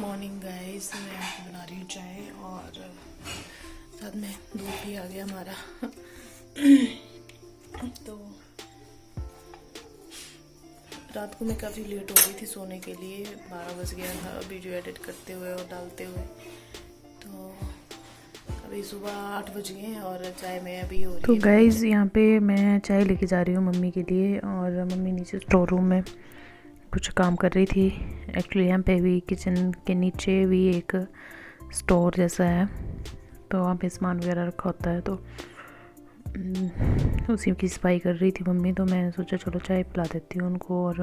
Morning guys, मैं आपको बना रही हूँ चाय और साथ में दूध भी आ गया हमारा। तो रात को मैं काफ़ी लेट हो गई थी सोने के लिए, 12 बज गया था वीडियो एडिट करते हुए और डालते हुए। तो अभी सुबह 8 बज गए हैं और चाय में अभी हो रही है। तो गाइस यहाँ पे मैं चाय लेके जा रही हूँ मम्मी के लिए, और मम्मी नीचे स्टोर रूम में कुछ काम कर रही थी। एक्चुअली यहाँ पे भी किचन के नीचे भी एक स्टोर जैसा है, तो वहाँ पे सामान वगैरह रखा होता है, तो उसी की सफाई कर रही थी मम्मी। तो मैंने सोचा चलो चाय पिला देती हूँ उनको। और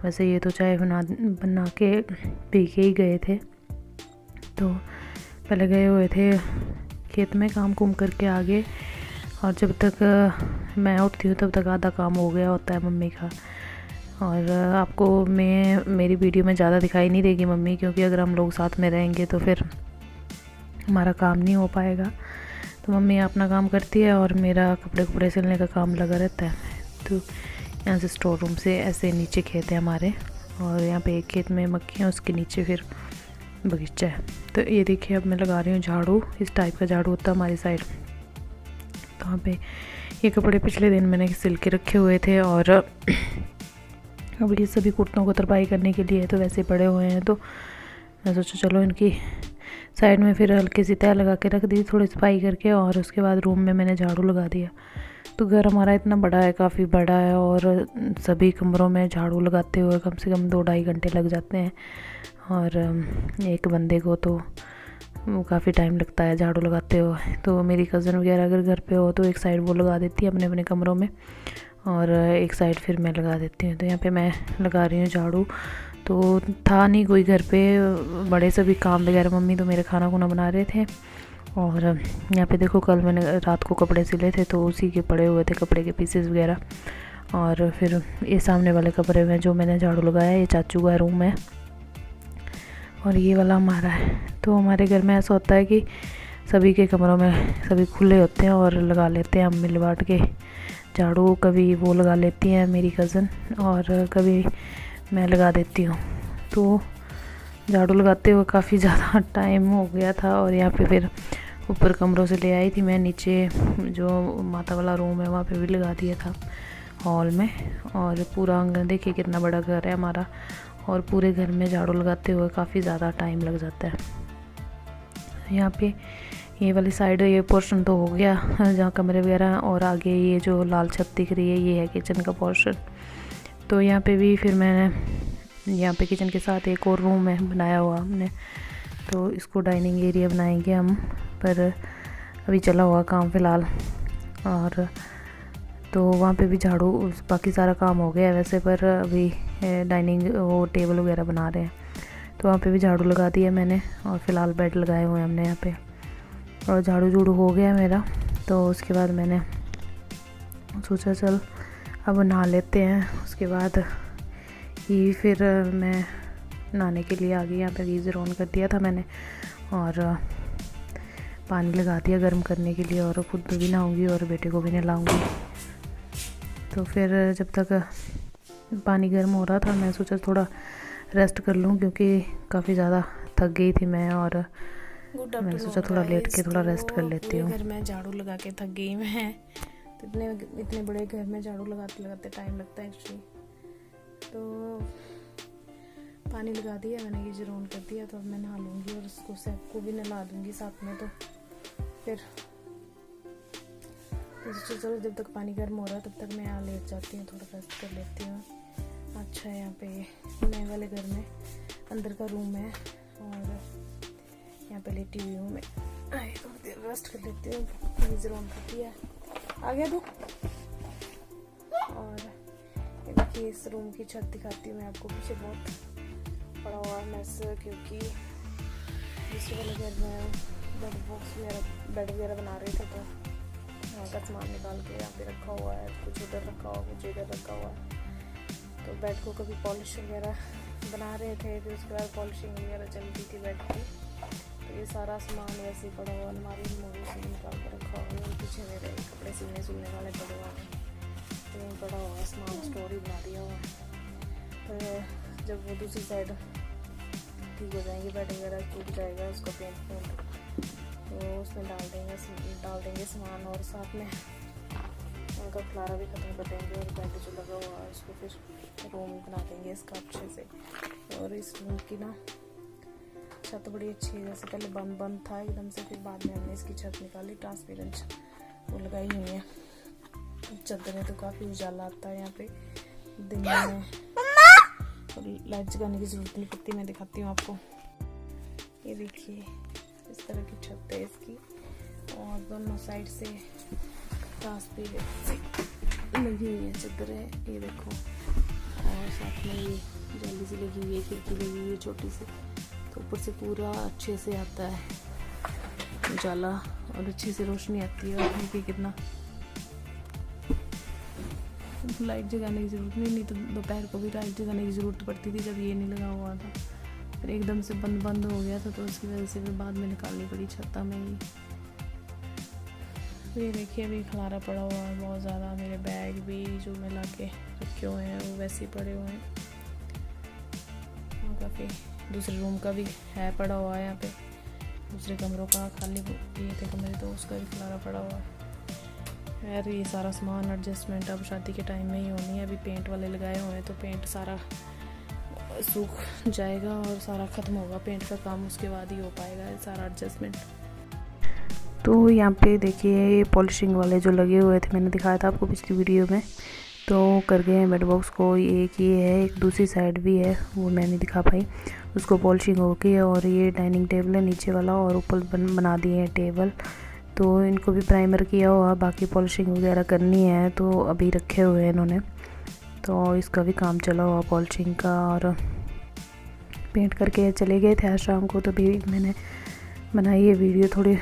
वैसे ये तो चाय बना के पी के ही गए थे, तो पहले गए हुए थे खेत में काम कुम करके आगे, और जब तक मैं उठती हूँ तब तक आधा काम हो गया होता है मम्मी का। और आपको मेरी वीडियो में ज़्यादा दिखाई नहीं देगी मम्मी, क्योंकि अगर हम लोग साथ में रहेंगे तो फिर हमारा काम नहीं हो पाएगा। तो मम्मी अपना काम करती है और मेरा कपड़े सिलने का काम लगा रहता है। तो यहाँ से स्टोर रूम से ऐसे नीचे खेत है हमारे, और यहाँ पे एक खेत में मक्खियाँ, उसके नीचे फिर बगीचा है। तो ये देखिए अब मैं लगा रही हूँ झाड़ू, इस टाइप का झाड़ू होता है हमारी साइड। तो वहाँ पे ये कपड़े पिछले दिन मैंने सिल के रखे हुए थे, और अब ये सभी कुर्तों को तरपाई करने के लिए तो वैसे पड़े हुए हैं। तो मैं सोचा चलो इनकी साइड में फिर हल्की सी तह लगा के रख दी, थोड़ी सफाई करके, और उसके बाद रूम में मैंने झाड़ू लगा दिया। तो घर हमारा इतना बड़ा है, काफ़ी बड़ा है, और सभी कमरों में झाड़ू लगाते हुए कम से कम 2-2.5 घंटे लग जाते हैं। और एक बंदे को तो काफ़ी टाइम लगता है झाड़ू लगाते हुए। तो मेरी कज़न वगैरह अगर घर पे हो तो एक साइड वो लगा देती है अपने अपने कमरों में, और एक साइड फिर मैं लगा देती हूँ। तो यहाँ पे मैं लगा रही हूँ झाड़ू। तो था नहीं कोई घर पे, बड़े सभी काम वगैरह, मम्मी तो मेरे खाना खुना बना रहे थे। और यहाँ पे देखो कल मैंने रात को कपड़े सिले थे, तो उसी के पड़े हुए थे कपड़े के पीसेस वगैरह। और फिर ये सामने वाले कमरे में जो मैंने झाड़ू लगाया, ये चाचू का रूम है, और ये वाला हमारा है। तो हमारे घर में ऐसा होता है कि सभी के कमरों में सभी खुले होते हैं और लगा लेते हैं हम मिल बांट के झाड़ू। कभी वो लगा लेती हैं मेरी कज़न, और कभी मैं लगा देती हूँ। तो झाड़ू लगाते हुए काफ़ी ज़्यादा टाइम हो गया था। और यहाँ पे फिर ऊपर कमरों से ले आई थी मैं, नीचे जो माता वाला रूम है वहाँ पे भी लगा दिया था हॉल में। और पूरा आंगन देखिए कितना बड़ा घर है हमारा, और पूरे घर में झाड़ू लगाते हुए काफ़ी ज़्यादा टाइम लग जाता है। यहाँ पे ये वाली साइड ये पोर्शन तो हो गया जहाँ कमरे वगैरह, और आगे ये जो लाल छत दिख रही है ये है किचन का पोर्शन। तो यहाँ पे भी फिर मैंने यहाँ पे किचन के साथ एक और रूम है बनाया हुआ हमने, तो इसको डाइनिंग एरिया बनाएंगे हम, पर अभी चला हुआ काम फ़िलहाल। और तो वहाँ पे भी झाड़ू, बाकी सारा काम हो गया है वैसे, पर अभी डाइनिंग वो टेबल वगैरह बना रहे हैं, तो वहाँ पे भी झाड़ू लगा दिया मैंने। और फ़िलहाल बेड लगाए हुए हैं हमने यहाँ पे, और झाड़ू झूड़ू हो गया मेरा। तो उसके बाद मैंने सोचा चल अब नहा लेते हैं। उसके बाद ही फिर मैं नहाने के लिए आ गई। यहाँ पे गीज़र ऑन कर दिया था मैंने, और पानी लगा दिया गर्म करने के लिए, और खुद भी नहाऊंगी और बेटे को भी नहलाऊंगी। तो फिर जब तक पानी गर्म हो रहा था मैं सोचा थोड़ा रेस्ट कर लूँ, क्योंकि काफ़ी ज़्यादा थक गई थी मैं, और मैंने सोचा थोड़ा लेट के थोड़ा रेस्ट कर लेती हूँ। घर में झाड़ू लगा के थक गई मैं, तो इतने बड़े घर में झाड़ू लगाते लगाते टाइम लगता है एक्चुअली। तो पानी लगा दिया मैंने, गीजर ऑन कर दिया, तो अब मैं नहा लूँगी और उसको सबको भी नहला दूँगी साथ में। तो फिर चलो जब तक पानी गर्म हो रहा है तब तक मैं यहाँ लेट जाती हूँ, थोड़ा रेस्ट कर लेती हूँ। अच्छा है यहाँ पे नए वाले घर में अंदर का रूम है, और यहाँ पे लेटी हुई हूँ मैं, थोड़ी देर रेस्ट कर लेती हूँ। गीजर ऑन कर दिया, आ गया तू। और ये देखिए इस रूम की छत दिखाती हूँ मैं आपको, पीछे बहुत पड़ा हुआ मैस, क्योंकि दूसरे वाले घर में बेड वगैरह बना रहे थे, तो यहाँ का सामान निकाल के यहाँ पे रखा हुआ है, कुछ उधर रखा हुआ, कुछ इधर रखा हुआ है। तो बेड को कभी पॉलिश वगैरह बना रहे थे, फिर उसके बाद पॉलिशिंग वगैरह चल रही थी बेड की। तो ये सारा सामान वैसे ही पड़ा हुआ, अलमारी मूवी से निकाल कर रखा हुआ है। पीछे मेरे कपड़े सिलने वाले पड़े हुए हैं, तो ये पड़ा हुआ सामान स्टोर ही बना दिया हुआ है। तो जब वो दूसरी साइड ठीक हो जाएंगे, बेड वगैरह टूट जाएगा, उसका पेंट तो उसमें डाल देंगे सामान, और साथ में उनका खलारा भी ख़त्म कर देंगे, और बेड जो लगा हुआ है उसको फिर रूम बना देंगे इसका अच्छे से। और इस रूम की ना छत बड़ी अच्छी है, जैसे पहले बंद था एकदम से, फिर बाद में हमने इसकी छत निकाली, ट्रांसपेरेंट वो लगाई हुई है। चद्दरें तो काफ़ी उजाला आता है यहाँ पे दिन में, और लाइट जगाने की ज़रूरत नहीं पड़ती। मैं दिखाती हूँ आपको, ये देखिए इस तरह की छत है इसकी, और दोनों साइड से ट्रांसपेरेंट लगी हुई है चद्दरें, ये देखो। और साथ में ये जाली सी लगी हुई है, खिड़की लगी हुई है छोटी सी, तो ऊपर से पूरा अच्छे से आता है उजाला और अच्छी से रोशनी आती है। और देखिए कितना लाइट जगाने की ज़रूरत नहीं तो दोपहर को भी लाइट जगाने की ज़रूरत पड़ती थी जब ये नहीं लगा हुआ था, फिर एकदम से बंद हो गया था, तो उसकी वजह से फिर बाद में निकालनी पड़ी छत में ही। ये देखिए अभी खलारा पड़ा हुआ है बहुत ज़्यादा, मेरे बैग भी जो मैं ला के रखे हुए हैं वो वैसे ही पड़े हुए हैं, और काफ़ी दूसरे रूम का भी है पड़ा हुआ है यहाँ पे, दूसरे कमरों का खाली ये थे कमरे, तो उसका भी खलारा पड़ा हुआ है। यार ये सारा सामान एडजस्टमेंट अब शादी के टाइम में ही होनी है, अभी पेंट वाले लगाए हुए हैं तो पेंट सारा सूख जाएगा और सारा ख़त्म होगा पेंट का काम, उसके बाद ही हो पाएगा सारा एडजस्टमेंट। तो यहाँ पे देखिए पॉलिशिंग वाले जो लगे हुए थे, मैंने दिखाया था आपको पिछली वीडियो में, तो कर गए हैं बेड बॉक्स को। एक ये है, एक दूसरी साइड भी है, वो मैं नहीं दिखा पाई, उसको पॉलिशिंग हो गई है। और ये डाइनिंग टेबल है नीचे वाला, और ऊपर बना दिए हैं टेबल, तो इनको भी प्राइमर किया हुआ, बाकी पॉलिशिंग वगैरह करनी है, तो अभी रखे हुए हैं इन्होंने, तो इसका भी काम चला हुआ पॉलिशिंग का। और पेंट करके चले गए थे आज शाम को, तो भी मैंने बनाई ये वीडियो, थोड़ी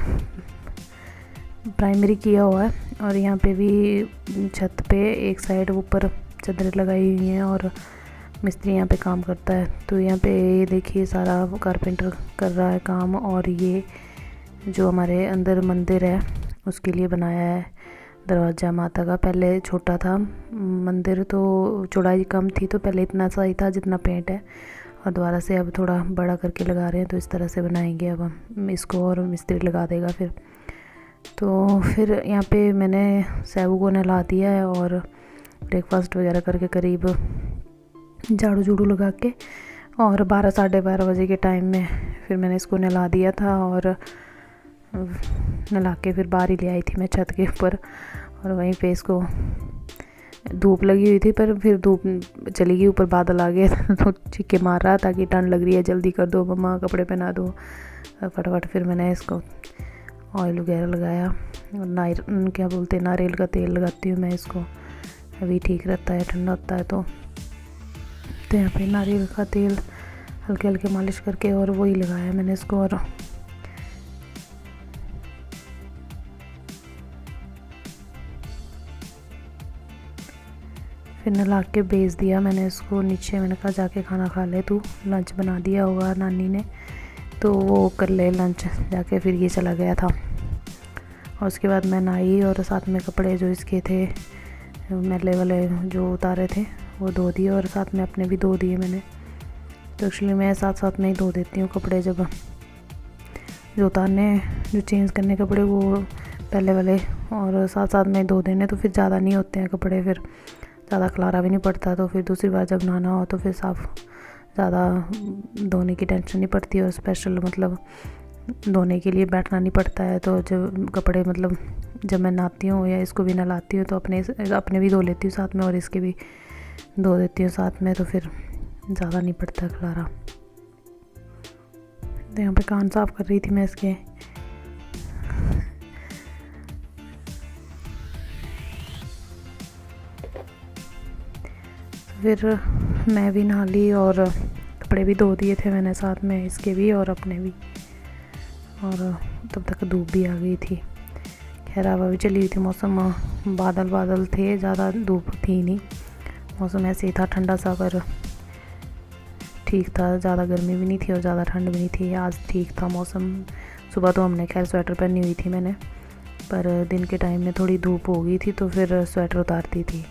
प्राइमरी किया हुआ है। और यहाँ पे भी छत पे एक साइड ऊपर चादरें लगाई हुई हैं, और मिस्त्री यहाँ पे काम करता है। तो यहाँ पे ये देखिए सारा कारपेंटर कर रहा है काम, और ये जो हमारे अंदर मंदिर है उसके लिए बनाया है दरवाज़ा माता का। पहले छोटा था मंदिर, तो चौड़ाई कम थी, तो पहले इतना सा ही था जितना पेंट है, और दोबारा से अब थोड़ा बड़ा करके लगा रहे हैं, तो इस तरह से बनाएंगे अब हम इसको, और मिस्त्री लगा देगा फिर। तो फिर यहाँ पे मैंने सैबू को नहला दिया है, और ब्रेकफास्ट वगैरह करके करीब झाड़ू झूड़ू लगा के, और 12 साढ़े 12 बजे के टाइम में फिर मैंने इसको नहला दिया था, और नहला के फिर बाहर ही ले आई थी मैं छत के ऊपर। और वहीं पे इसको धूप लगी हुई थी, पर फिर धूप चली गई, ऊपर बादल आ गए तो चीखे मार रहा था कि ठंड लग रही है, जल्दी कर दो मम्मा, कपड़े पहना दो फटाफट। फिर मैंने इसको ऑयल वगैरह लगाया, और क्या बोलते हैं, नारियल का तेल लगाती हूँ मैं इसको, अभी ठीक रहता है, ठंडा होता है। तो यहाँ पे नारियल का तेल हल्के हल्के मालिश करके और वही लगाया मैंने इसको, और फिर नला के भेज दिया मैंने इसको नीचे। मैंने कहा जाके खाना खा ले, तू लंच बना दिया होगा नानी ने, तो वो कर ले लंच जाके। फिर ये चला गया था, और उसके बाद मैं नहाई, और साथ में कपड़े जो इसके थे मैले वाले जो उतारे थे वो धो दिए, और साथ में अपने भी धो दिए मैंने। तो एक्चुअली मैं साथ साथ में ही धो देती हूँ कपड़े, जब जो उतारने जो चेंज करने कपड़े वो पहले वाले, और साथ साथ में धो देने, तो फिर ज़्यादा नहीं होते हैं कपड़े, फिर ज़्यादा खलारा भी नहीं पड़ता। तो फिर दूसरी बार जब नहाना हो तो फिर साफ़ ज़्यादा धोने की टेंशन नहीं पड़ती, और स्पेशल मतलब धोने के लिए बैठना नहीं पड़ता है। तो जब कपड़े मतलब जब मैं नहाती हूँ या इसको भी नहलाती हूँ, तो अपने भी धो लेती हूँ साथ में, और इसके भी धो देती हूँ साथ में, तो फिर ज़्यादा नहीं पड़ता खलारा। तो यहाँ पे कान साफ़ कर रही थी मैं इसके। फिर मैं भी नहा ली, और कपड़े भी धो दिए थे मैंने साथ में, इसके भी और अपने भी। और तब तक धूप भी आ गई थी। खैर हवा भी चली हुई थी, मौसम बादल बादल थे, ज़्यादा धूप थी नहीं, मौसम ऐसे ही था ठंडा सा, पर ठीक था, ज़्यादा गर्मी भी नहीं थी और ज़्यादा ठंड भी नहीं थी। आज ठीक था मौसम। सुबह तो हमने खैर स्वेटर पहनी हुई थी मैंने, पर दिन के टाइम में थोड़ी धूप हो गई थी, तो फिर स्वेटर उतारती थी।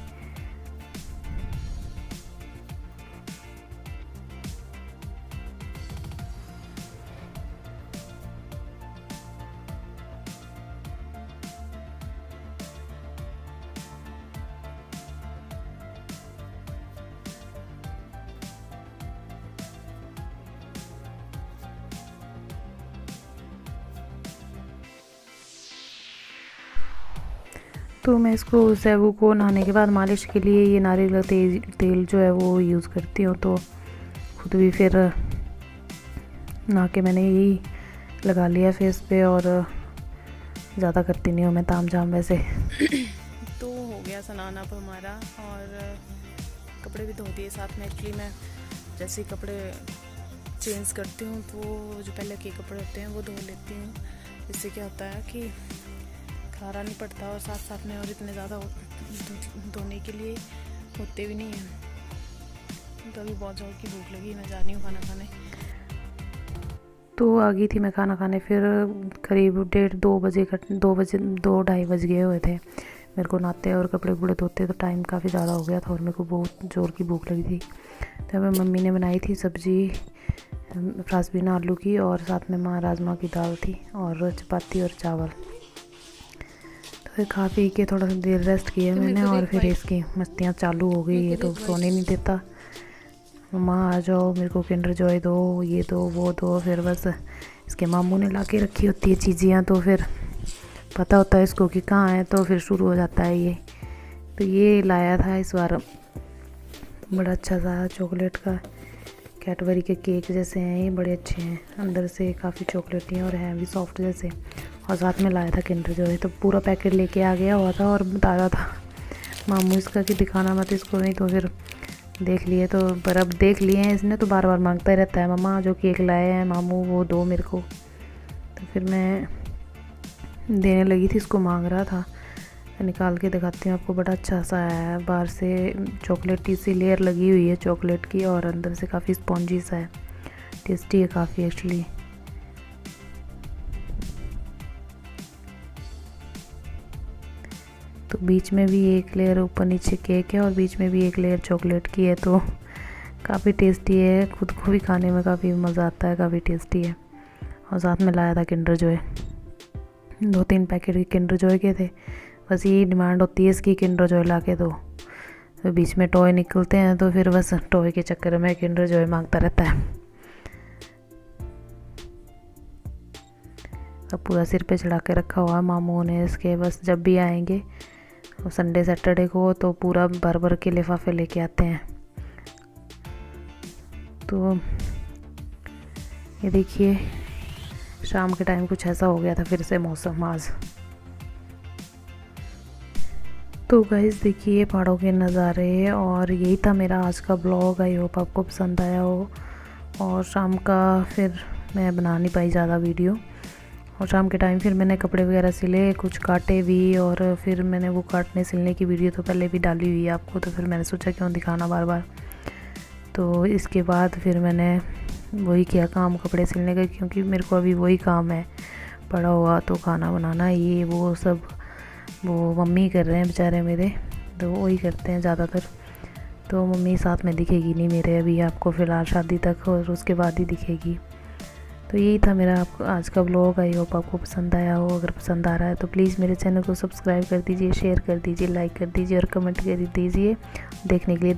तो मैं इसको सैबू को नहाने के बाद मालिश के लिए ये नारियल का तेल जो है वो यूज़ करती हूँ। तो खुद भी फिर नहा के मैंने यही लगा लिया फेस पे, और ज़्यादा करती नहीं हूँ मैं ताम झाम वैसे। तो हो गया स्नान अब हमारा, और कपड़े भी धो दिए साथ में। एक्चुअली मैं जैसे ही कपड़े चेंज करती हूँ तो जो पहले के कपड़े होते हैं वो धो लेती हूँ। इससे क्या होता है कि खारा नहीं पड़ता, और साथ साथ में और इतने ज़्यादा धोने के लिए होते भी नहीं हैं। तो अभी बहुत ज़ोर की भूख लगी, मैं जा रही हूँ खाना खाने। तो आ गई थी मैं खाना खाने, फिर करीब 2:30 बज गए हुए थे मेरे को नहाते और कपड़े कपड़े धोते। तो टाइम काफ़ी ज़्यादा हो गया था और मेरे को बहुत ज़ोर की भूख लगी थी। तो हमें मम्मी ने बनाई थी सब्ज़ी फ्रांसबीन आलू की, और साथ में माँ राजमा की दाल थी, और चपाती और चावल। तो फिर खा पी के थोड़ा सा देर रेस्ट किया मैंने, और फिर इसकी मस्तियाँ चालू हो गई। ये तो सोने नहीं देता, मम्मा आ जाओ मेरे को किंडर जॉय दो, ये दो वो दो। फिर बस इसके मामू ने ला के रखी होती है चीज़ियाँ, तो फिर पता होता है इसको कि कहाँ है, तो फिर शुरू हो जाता है ये। तो ये लाया था इस बार बड़ा अच्छा सा चॉकलेट का, कैडबरी के केक जैसे हैं ये, बड़े अच्छे हैं, अंदर से काफ़ी चॉकलेटी हैं और हैं भी सॉफ्ट जैसे। और साथ में लाया था किंडर जॉय, तो पूरा पैकेट लेके आ गया हुआ था और बता रहा था मामू इसका कि दिखाना मत इसको, नहीं तो फिर देख लिए। तो पर अब देख लिए हैं इसने, तो बार बार मांगता ही रहता है, मम्मा जो केक लाए हैं मामू वो दो मेरे को। तो फिर मैं देने लगी थी, इसको मांग रहा था। निकाल के दिखाती हूँ आपको, बड़ा अच्छा सा है, बाहर से चॉकलेटी सी लेयर लगी हुई है चॉकलेट की, और अंदर से काफ़ी स्पॉन्जी सा है, टेस्टी है काफ़ी एक्चुअली। तो बीच में भी एक लेयर ऊपर नीचे केक है, और बीच में भी एक लेयर चॉकलेट की है। तो काफ़ी टेस्टी है, खुद को भी खाने में काफ़ी मज़ा आता है, काफ़ी टेस्टी है। और साथ में लाया था Kinder Joy, 2-3 packet Kinder Joy के थे। बस यही डिमांड होती है इसकी, किंडर जॉय ला के दो। तो बीच में टॉय निकलते हैं, तो फिर बस टॉय के चक्कर में किंडर जॉय मांगता रहता है। अब पूरा सिर पे चढ़ा के रखा हुआ है मामू ने इसके, बस जब भी आएंगे संडे सैटरडे को तो पूरा भर भर के लिफाफे लेके आते हैं। तो ये देखिए शाम के टाइम कुछ ऐसा हो गया था फिर से मौसम आज। तो गाइस देखिए पहाड़ों के नज़ारे, और यही था मेरा आज का ब्लॉग। आई होप आपको पसंद आया हो। और शाम का फिर मैं बना नहीं पाई ज़्यादा वीडियो, और शाम के टाइम फिर मैंने कपड़े वगैरह सिले, कुछ काटे भी, और फिर मैंने वो काटने सिलने की वीडियो तो पहले भी डाली हुई है आपको, तो फिर मैंने सोचा क्यों दिखाना बार बार। तो इसके बाद फिर मैंने वही किया काम कपड़े सिलने का, क्योंकि मेरे को अभी वही काम है पड़ा हुआ। तो खाना बनाना ये वो सब वो मम्मी कर रहे हैं बेचारे मेरे, तो वही करते हैं ज़्यादातर। तो मम्मी साथ में दिखेगी नहीं मेरे अभी आपको फ़िलहाल शादी तक, और उसके बाद ही दिखेगी। तो यही था मेरा आपको आज का ब्लॉग। आई होप आपको पसंद आया हो। अगर पसंद आ रहा है तो प्लीज़ मेरे चैनल को सब्सक्राइब कर दीजिए, शेयर कर दीजिए, लाइक कर दीजिए और कमेंट कर दीजिए। देखने के लिए